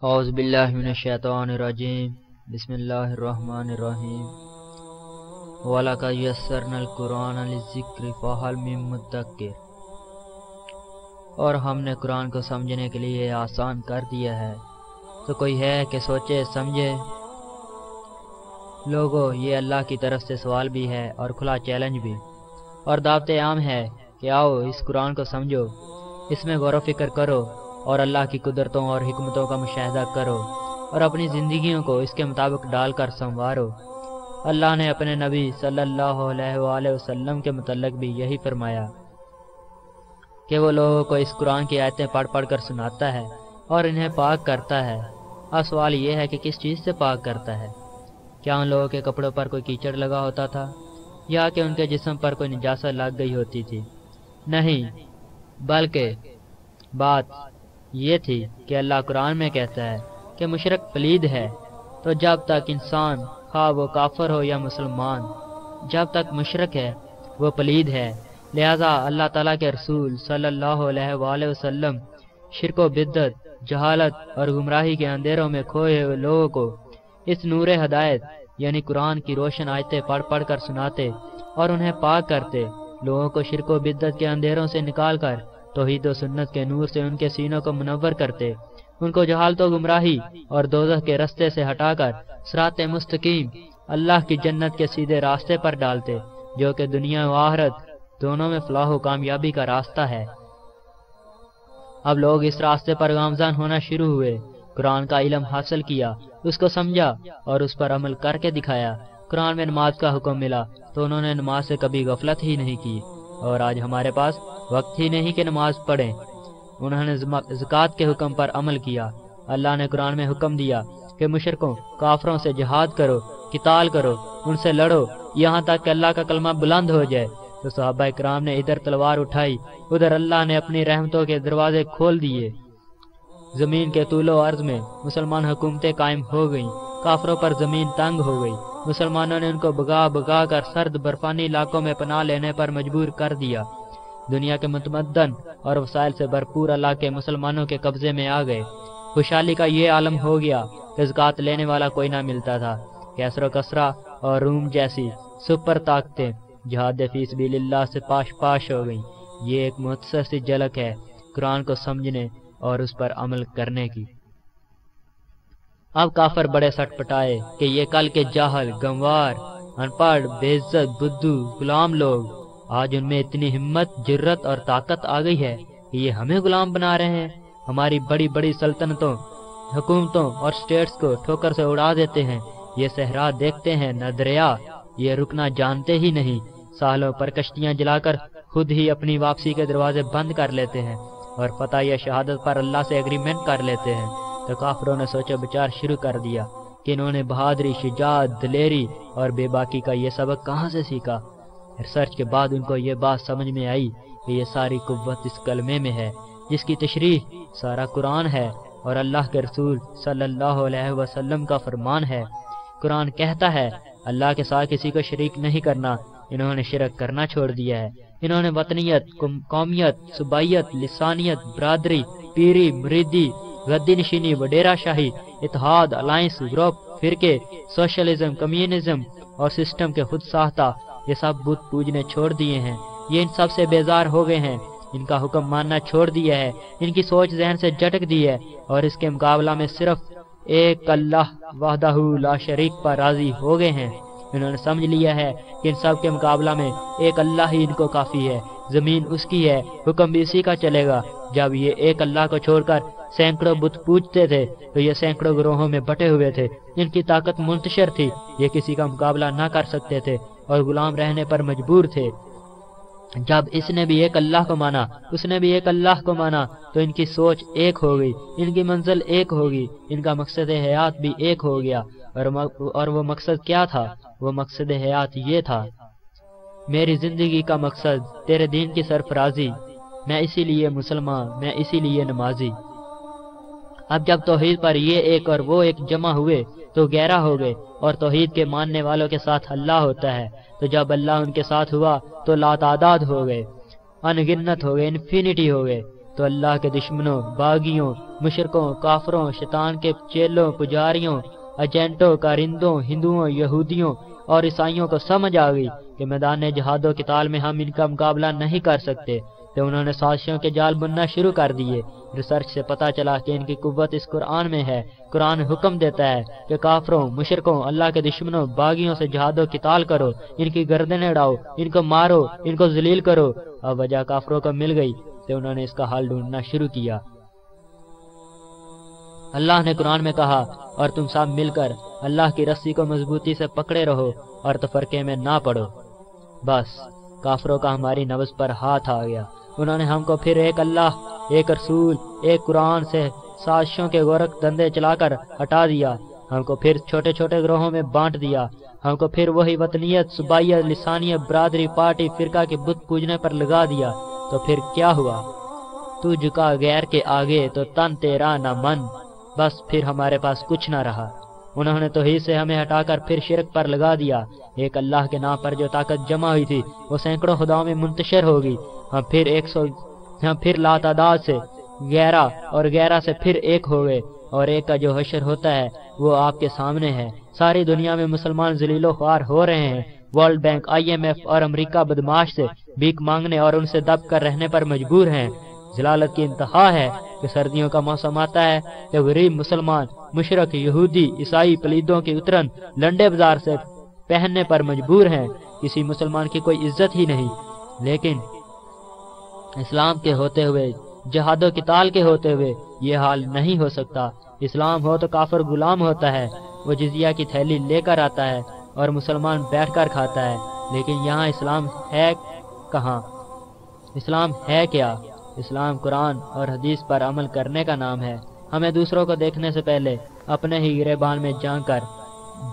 اعوذ باللہ من الشیطان الرجیم بسم اللہ الرحمن الرحیم وَلَقَدْ يَسَّرْنَا الْقُرْآنَ لِلذِّكْرِ فَهَلْ مِن مُّدَّكِرٍ، اور ہم نے قرآن کو سمجھنے کے لیے آسان کر دیا ہے، تو کوئی ہے کہ سوچے سمجھے؟ لوگو، یہ اللہ کی طرف سے سوال بھی ہے اور کھلا چیلنج بھی، اور دعوت عام ہے کہ آؤ اس قرآن کو سمجھو، اس میں غور و فکر کرو اور اللہ کی قدرتوں اور حکمتوں کا مشاہدہ کرو اور اپنی زندگیوں کو اس کے مطابق ڈال کر سنوارو۔ اللہ نے اپنے نبی صلی اللہ علیہ وآلہ وسلم کے متعلق بھی یہی فرمایا کہ وہ لوگوں کو اس قرآن کی آیتیں پڑھ پڑھ کر سناتا ہے اور انہیں پاک کرتا ہے۔ اب سوال یہ ہے کہ کس چیز سے پاک کرتا ہے؟ کیا ان لوگوں کے کپڑوں پر کوئی کیچڑ لگا ہوتا تھا، یا کہ ان کے جسم پر کوئی نجاست لگ گئی ہوتی تھی؟ نہیں، بلکہ بات یہ تھی کہ اللہ قرآن میں کہتا ہے کہ مشرک پلید ہے، تو جب تک انسان خواہ وہ کافر ہو یا مسلمان، جب تک مشرک ہے وہ پلید ہے۔ لہذا اللہ تعالیٰ کے رسول صلی اللہ علیہ وآلہ وسلم شرک و بدعت، جہالت اور گمراہی کے اندھیروں میں کھوئے ہوئے لوگوں کو اس نور ہدایت یعنی قرآن کی روشن آیتیں پڑھ پڑھ کر سناتے اور انہیں پاک کرتے، لوگوں کو شرک و بدعت کے اندھیروں سے نکال کر توحید و سنت کے نور سے ان کے سینوں کو منور کرتے، ان کو جہالت و گمراہی اور دوزخ کے رستے سے ہٹا کر صراط مستقیم اللہ کی جنت کے سیدھے راستے پر ڈالتے، جو کہ دنیا و آخرت دونوں میں فلاح و کامیابی کا راستہ ہے۔ اب لوگ اس راستے پر گامزن ہونا شروع ہوئے، قرآن کا علم حاصل کیا، اس کو سمجھا اور اس پر عمل کر کے دکھایا۔ قرآن میں نماز کا حکم ملا تو انہوں نے نماز سے کبھی غفلت ہی نہیں کی، اور آج ہمارے پاس وقت ہی نہیں کہ نماز پڑھیں۔ انہوں نے زکوٰۃ کے حکم پر عمل کیا۔ اللہ نے قرآن میں حکم دیا کہ مشرکوں، کافروں سے جہاد کرو، قتال کرو، ان سے لڑو یہاں تک کہ اللہ کا کلمہ بلند ہو جائے۔ تو صحابہ کرام نے ادھر تلوار اٹھائی، ادھر اللہ نے اپنی رحمتوں کے دروازے کھول دیے۔ زمین کے طول و عرض میں مسلمان حکومتیں قائم ہو گئیں، کافروں پر زمین تنگ ہو گئی، مسلمانوں نے ان کو بگا بگا کر سرد برفانی علاقوں میں پناہ لینے پر مجبور کر دیا۔ دنیا کے متمدن اور وسائل سے بھرپور علاقے مسلمانوں کے قبضے میں آ گئے۔ خوشحالی کا یہ عالم ہو گیا کہ زکوٰۃ لینے والا کوئی نہ ملتا تھا۔ کیسر و کسرا اور روم جیسی سپر طاقتیں جہاد فی سبیل اللہ سے پاش پاش ہو گئیں۔ یہ ایک مختصر سی جھلک ہے قرآن کو سمجھنے اور اس پر عمل کرنے کی۔ اب کافر بڑے سٹ پٹائے کہ یہ کل کے جاہل، گنوار، ان پڑھ، بے عزت، بدھو، غلام لوگ، آج ان میں اتنی ہمت، جرت اور طاقت آ گئی ہے کہ یہ ہمیں غلام بنا رہے ہیں، ہماری بڑی بڑی سلطنتوں، حکومتوں اور سٹیٹس کو ٹھوکر سے اڑا دیتے ہیں۔ یہ صحرا دیکھتے ہیں نہ دریا، یہ رکنا جانتے ہی نہیں، سالوں پر کشتیاں جلا کر خود ہی اپنی واپسی کے دروازے بند کر لیتے ہیں اور فتح یا شہادت پر اللہ سے ایگریمنٹ کر لیتے ہیں۔ تو کافروں نے سوچا بچار شروع کر دیا کہ انہوں نے بہادری، شجاعت، دلیری اور بے باکی کا یہ سبق کہاں سے سیکھا۔ ریسرچ کے بعد ان کو یہ بات سمجھ میں آئی کہ یہ ساری قوت اس کلمے میں ہے، جس کی تشریح سارا قرآن ہے اور اللہ کے رسول صلی اللہ علیہ وسلم کا فرمان ہے۔ قرآن کہتا ہے اللہ کے ساتھ کسی کو شریک نہیں کرنا، انہوں نے شرک کرنا چھوڑ دیا ہے۔ انہوں نے وطنیت، قومیت، صوبائیت، لسانیت، برادری، پیری، مریدی، غدی نشینی، وڈیرہ شاہی، اتحاد، الائنس، گروپ، فرقے، سوشلزم، کمیونزم اور سسٹم کے خود ساختہ یہ سب بت پوجنے چھوڑ دیے ہیں۔ یہ ان سب سے بیزار ہو گئے ہیں، ان کا حکم ماننا چھوڑ دیا ہے، ان کی سوچ ذہن سے جھٹک دی ہے اور اس کے مقابلہ میں صرف ایک اللہ وحدہ لا شریک پر راضی ہو گئے ہیں۔ انہوں نے سمجھ لیا ہے کہ ان سب کے مقابلہ میں ایک اللہ ہی ان کو کافی ہے، زمین اس کی ہے، حکم بھی اسی کا چلے گا۔ جب یہ ایک اللہ کو چھوڑ کر سینکڑوں بت پوجتے تھے تو یہ سینکڑوں گروہوں میں بٹے ہوئے تھے، ان کی طاقت منتشر تھی، یہ کسی کا مقابلہ نہ کر سکتے تھے اور غلام رہنے پر مجبور تھے۔ جب اس نے بھی ایک اللہ کو مانا، اس نے بھی ایک اللہ کو مانا، تو ان کی سوچ ایک ہو گئی، ان کی منزل ایک ہوگی، ان کا مقصد حیات بھی ایک ہو گیا۔ اور وہ مقصد کیا تھا؟ وہ مقصد حیات یہ تھا، میری زندگی کا مقصد تیرے دین کی سرفرازی، میں اسی لیے مسلمان، میں اسی لیے نمازی۔ اب جب توحید پر یہ ایک اور وہ ایک جمع ہوئے تو گہرا ہو گئے، اور توحید کے ماننے والوں کے ساتھ اللہ ہوتا ہے، تو جب اللہ ان کے ساتھ ہوا تو لا تعداد ہو گئے، ان گنت ہو گئے، انفینٹی ہو گئے۔ تو اللہ کے دشمنوں، باغیوں، مشرکوں، کافروں، شیطان کے چیلوں، پجاریوں، ایجنٹوں، کارندوں، ہندوؤں، یہودیوں اور عیسائیوں کو سمجھ آ گئی کہ میدان جہاد و قتال میں ہم ان کا مقابلہ نہیں کر سکتے، تو انہوں نے سازشوں کے جال بننا شروع کر دیے۔ ریسرچ سے پتہ چلا کہ ان کی قوت اس قرآن میں ہے۔ قرآن حکم دیتا ہے کہ کافروں، مشرکوں، اللہ کے دشمنوں، باغیوں سے جہاد و قتال کرو، ان کی گردنیں اڑاؤ، ان کو مارو، ان کو ذلیل کرو۔ اب وجہ کافروں کو مل گئی تو انہوں نے اس کا حل ڈھونڈنا شروع کیا۔ اللہ نے قرآن میں کہا، اور تم سب مل کر اللہ کی رسی کو مضبوطی سے پکڑے رہو اور تفرقے میں نہ پڑو۔ بس کافروں کا ہماری نبض پر ہاتھ آ گیا۔ انہوں نے ہم کو پھر ایک اللہ، ایک رسول، ایک قرآن سے سازشوں کے گورکھ دندے چلا کر ہٹا دیا۔ ہم کو پھر چھوٹے چھوٹے گروہوں میں بانٹ دیا۔ ہم کو پھر وہی وطنیت، صوبائیت، لسانیت، برادری، پارٹی، فرقہ کے بت پوجنے پر لگا دیا۔ تو پھر کیا ہوا؟ تو جھکا غیر کے آگے تو تن تیرا نہ من، بس پھر ہمارے پاس کچھ نہ رہا۔ انہوں نے توحید سے ہمیں ہٹا کر پھر شرک پر لگا دیا۔ ایک اللہ کے نام پر جو طاقت جمع ہوئی تھی وہ سینکڑوں خداؤں میں منتشر ہوگی۔ ہم پھر لاتعداد سے گیرہ اور گیرہ سے پھر ایک ہو گئے، اور ایک کا جو حشر ہوتا ہے وہ آپ کے سامنے ہے۔ ساری دنیا میں مسلمان ذلیل و خوار ہو رہے ہیں۔ ورلڈ بینک، IMF اور امریکہ بدماش سے بھیک مانگنے اور ان سے دب کر رہنے پر مجبور ہیں۔ ذلالت کی انتہا ہے کہ سردیوں کا موسم آتا ہے تو غریب مسلمان، مشرک، یہودی، عیسائی پلیدوں کی اترن لنڈے بازار سے پہننے پر مجبور ہیں۔ کسی مسلمان کی کوئی عزت ہی نہیں۔ لیکن اسلام کے ہوتے ہوئے، جہاد و قتال کے ہوتے ہوئے یہ حال نہیں ہو سکتا۔ اسلام ہو تو کافر غلام ہوتا ہے، وہ جزیہ کی تھیلی لے کر آتا ہے اور مسلمان بیٹھ کر کھاتا ہے۔ لیکن یہاں اسلام ہے کہاں؟ اسلام ہے کیا؟ اسلام قرآن اور حدیث پر عمل کرنے کا نام ہے۔ ہمیں دوسروں کو دیکھنے سے پہلے اپنے ہی گریبان میں جھانک کر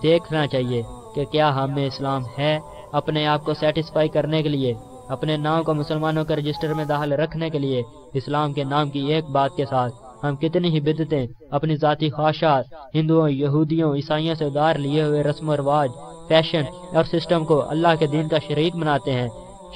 دیکھنا چاہیے کہ کیا ہم میں اسلام ہے۔ اپنے آپ کو سیٹسفائی کرنے کے لیے، اپنے نام کو مسلمانوں کے رجسٹر میں داخل رکھنے کے لیے اسلام کے نام کی ایک بات کے ساتھ ہم کتنی ہی بدعتیں، اپنی ذاتی خواہشات، ہندوؤں، یہودیوں، عیسائیوں سے ادھار لیے ہوئے رسم و رواج، فیشن اور سسٹم کو اللہ کے دین کا شریک بناتے ہیں۔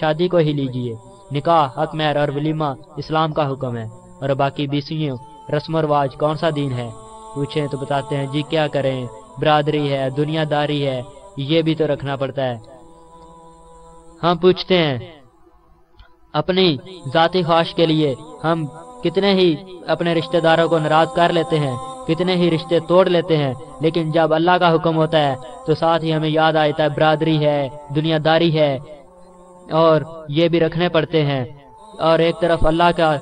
شادی کو ہی لیجئے، نکاح، حق مہر اور ولیمہ اسلام کا حکم ہے، اور باقی بیسیوں رسم و رواج کون سا دین ہے؟ پوچھیں تو بتاتے ہیں جی کیا کریں، برادری ہے، دنیا داری ہے، یہ بھی تو رکھنا پڑتا ہے۔ ہم پوچھتے ہیں اپنی ذاتی خواہش کے لیے ہم کتنے ہی اپنے رشتہ داروں کو ناراض کر لیتے ہیں، کتنے ہی رشتے توڑ لیتے ہیں، لیکن جب اللہ کا حکم ہوتا ہے تو ساتھ ہی ہمیں یاد آتا ہے برادری ہے، دنیا داری ہے، اور یہ بھی رکھنے پڑتے ہیں۔ اور ایک طرف اللہ کا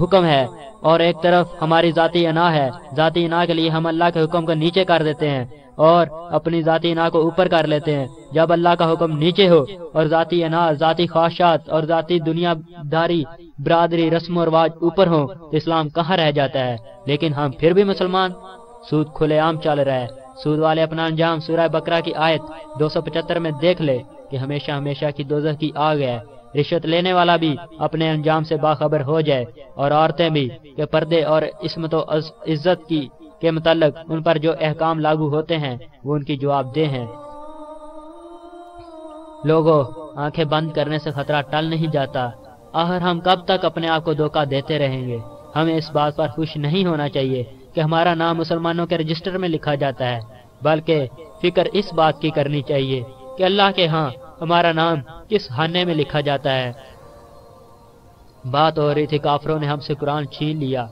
حکم ہے اور ایک طرف ہماری ذاتی انا ہے۔ ذاتی انا کے لیے ہم اللہ کے حکم کو نیچے کر دیتے ہیں اور اپنی ذاتی انا کو اوپر کر لیتے ہیں۔ جب اللہ کا حکم نیچے ہو اور ذاتی انا، ذاتی خواہشات اور ذاتی دنیا داری، برادری، رسم و رواج اوپر ہوں تو اسلام کہاں رہ جاتا ہے؟ لیکن ہم پھر بھی مسلمان۔ سود کھلے عام چل رہا ہے۔ سود والے اپنا انجام سورہ بقرہ کی آیت 275 میں دیکھ لے کہ ہمیشہ ہمیشہ کی دوزخ کی آگ ہے۔ رشوت لینے والا بھی اپنے انجام سے باخبر ہو جائے، اور عورتیں بھی کہ پردے اور عصمت و عزت کی کے متعلق ان پر جو احکام لاگو ہوتے ہیں وہ ان کی جواب دہ ہیں۔ لوگوں، آنکھیں بند کرنے سے خطرہ ٹل نہیں جاتا۔ آخر ہم کب تک اپنے آپ کو دھوکہ دیتے رہیں گے؟ ہمیں اس بات پر خوش نہیں ہونا چاہیے کہ ہمارا نام مسلمانوں کے رجسٹر میں لکھا جاتا ہے، بلکہ فکر اس بات کی کرنی چاہیے کہ اللہ کے ہاں ہمارا نام کس خانے میں لکھا جاتا ہے۔ بات ہو رہی تھی کافروں نے ہم سے قرآن چھین لیا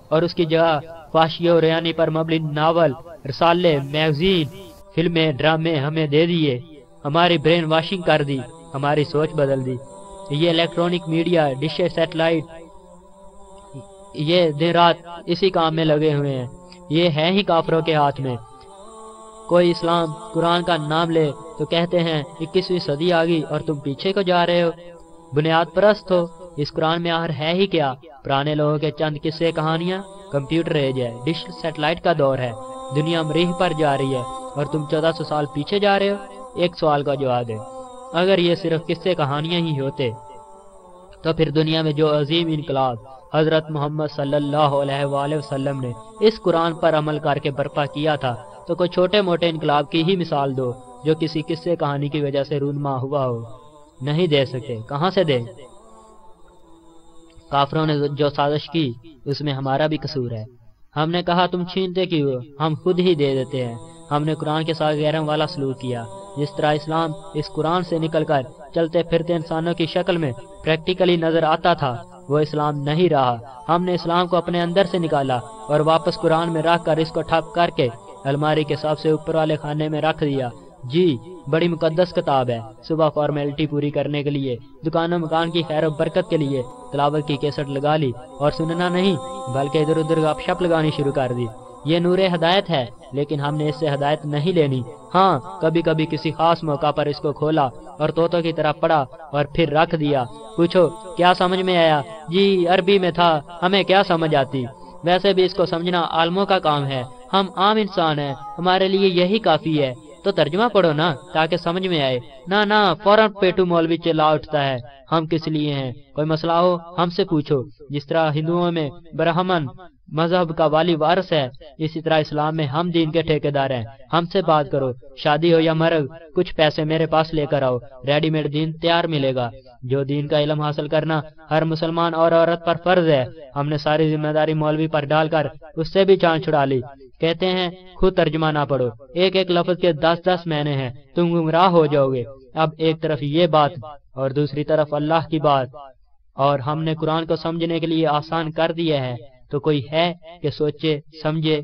اور اس کی جگہ فحاشی و ریانی پر مبنی ناول، رسالے، میگزین، فلمیں، ڈرامے ہمیں دے دیے، ہماری برین واشنگ کر دی، ہماری سوچ بدل دی۔ یہ الیکٹرونک میڈیا، ڈشیں، سیٹلائٹ، یہ دن رات اسی کام میں لگے ہوئے ہیں۔ یہ ہے ہی کافروں کے ہاتھ میں۔ کوئی اسلام قرآن کا نام لے تو کہتے ہیں 21ویں صدی آ گئی اور تم پیچھے کو جا رہے ہو، بنیاد پرست ہو۔ اس قرآن میں آخر ہے ہی کیا؟ پرانے لوگوں کے چند قصے، کہانیاں، کمپیوٹر ایج ہے، ڈش سیٹلائٹ کا دور ہے، دنیا مریخ پر جا رہی ہے اور تم 1400 سال پیچھے جا رہے ہو۔ ایک سوال کا جواب دے، اگر یہ صرف قصے کہانیاں ہی ہوتے تو پھر دنیا میں جو عظیم انقلاب حضرت محمد صلی اللہ علیہ وآلہ وسلم نے اس قرآن پر عمل کر کے برپا کیا تھا، تو کوئی چھوٹے موٹے انقلاب کی ہی مثال دو جو کسی قصے کہانی کی وجہ سے رونما ہوا ہو۔ نہیں دے سکتے، کہاں سے دیں؟ کافروں نے جو سازش کی اس میں ہمارا بھی قصور ہے۔ ہم نے کہا تم چھینتے کیوں، ہم خود ہی دے دیتے ہیں۔ ہم نے قرآن کے ساتھ غیروں والا سلوک کیا۔ جس طرح اسلام اس قرآن سے نکل کر چلتے پھرتے انسانوں کی شکل میں پریکٹیکلی نظر آتا تھا، وہ اسلام نہیں رہا۔ ہم نے اسلام کو اپنے اندر سے نکالا اور واپس قرآن میں رکھ کر اس کو ٹھپ کر کے الماری کے سب سے اوپر والے خانے میں رکھ دیا۔ جی بڑی مقدس کتاب ہے۔ صبح فارمیلٹی پوری کرنے کے لیے، دکان و مکان کی خیر و برکت کے لیے تلاوت کی کیسٹ لگا لی اور سننا نہیں بلکہ ادھر ادھر گپ شپ لگانی شروع کر دی۔ یہ نور ہدایت ہے، لیکن ہم نے اس سے ہدایت نہیں لینی۔ ہاں کبھی کبھی کسی خاص موقع پر اس کو کھولا اور طوطوں کی طرح پڑھا اور پھر رکھ دیا۔ پوچھو کیا سمجھ میں آیا؟ جی عربی میں تھا، ہمیں کیا سمجھ آتی؟ ویسے بھی اس کو سمجھنا عالموں کا کام ہے، ہم عام انسان ہیں، ہمارے لیے یہی کافی ہے۔ تو ترجمہ پڑھو نا تاکہ سمجھ میں آئے۔ نہ فوراً پیٹو مولوی چلا اٹھتا ہے، ہم کس لیے ہیں؟ کوئی مسئلہ ہو ہم سے پوچھو۔ جس طرح ہندوؤں میں برہمن مذہب کا والی وارث ہے، اسی طرح اسلام میں ہم دین کے ٹھیکیدار ہیں۔ ہم سے بات کرو، شادی ہو یا مرگ، کچھ پیسے میرے پاس لے کر آؤ، ریڈی میڈ دین تیار ملے گا۔ جو دین کا علم حاصل کرنا ہر مسلمان اور عورت پر فرض ہے، ہم نے ساری ذمہ داری مولوی پر ڈال کر اس سے بھی جان چھڑا لی۔ کہتے ہیں خود ترجمہ نہ پڑھو، ایک ایک لفظ کے 10 معنی ہیں، تم گمراہ ہو جاؤ گے۔ اب ایک طرف یہ بات اور دوسری طرف اللہ کی بات، اور ہم نے قرآن کو سمجھنے کے لیے آسان کر دیا ہے، تو کوئی ہے کہ سوچے سمجھے؟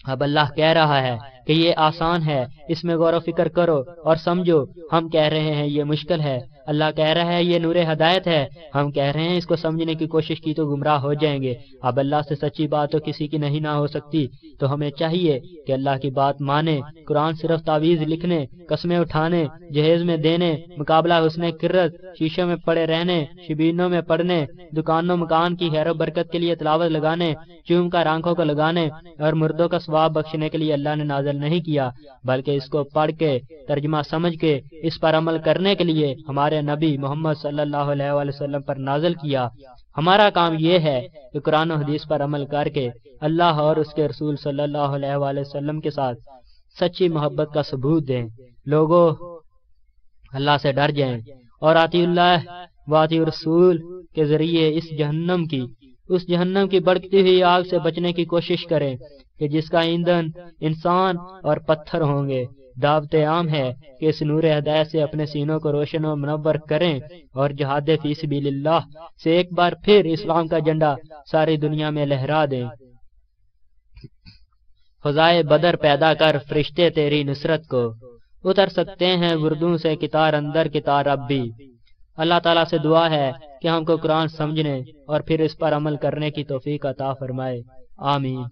اب اللہ کہہ رہا ہے کہ یہ آسان ہے، اس میں غور و فکر کرو اور سمجھو۔ ہم کہہ رہے ہیں یہ مشکل ہے، اللہ کہہ رہا ہے یہ نور ہدایت ہے، ہم کہہ رہے ہیں اس کو سمجھنے کی کوشش کی تو گمراہ ہو جائیں گے۔ اب اللہ سے سچی بات تو کسی کی نہیں نہ ہو سکتی، تو ہمیں چاہیے کہ اللہ کی بات مانے۔ قرآن صرف تعویذ لکھنے، قسمیں اٹھانے، جہیز میں دینے، مقابلہ حسن کرت، شیشوں میں پڑے رہنے، شبینوں میں پڑھنے، دکانوں مکان کی خیر و برکت کے لیے تلاوت لگانے، چوم کر آنکھوں کو لگانے اور مردوں کا ثواب بخشنے کے لیے اللہ نے نازل نہیں کیا، بلکہ اس کو پڑھ کے ترجمہ سمجھ کے اس پر عمل کرنے کے لیے ہمارے نبی محمد صلی اللہ علیہ وآلہ وسلم پر نازل کیا۔ ہمارا کام یہ ہے کہ قرآن و حدیث پر عمل کر کے اللہ اور اس کے رسول صلی اللہ علیہ وآلہ وسلم کے ساتھ سچی محبت کا ثبوت دیں۔ لوگوں اللہ سے ڈر جائیں اور آتی اللہ و آتی رسول کے ذریعے اس جہنم کی بڑھتی ہوئی آگ سے بچنے کی کوشش کریں کہ جس کا ایندھن انسان اور پتھر ہوں گے۔ دعوت عام ہے کہ اس نور ہدایت سے اپنے سینوں کو روشن و منور کریں اور جہاد فی سبیل اللہ سے ایک بار پھر اسلام کا جھنڈا ساری دنیا میں لہرا دیں۔ فضائے بدر پیدا کر فرشتے تیری نصرت کو، اتر سکتے ہیں اردو سے کتار اندر کتار اب بھی۔ اللہ تعالیٰ سے دعا ہے کہ ہم کو قرآن سمجھنے اور پھر اس پر عمل کرنے کی توفیق عطا فرمائے، آمین۔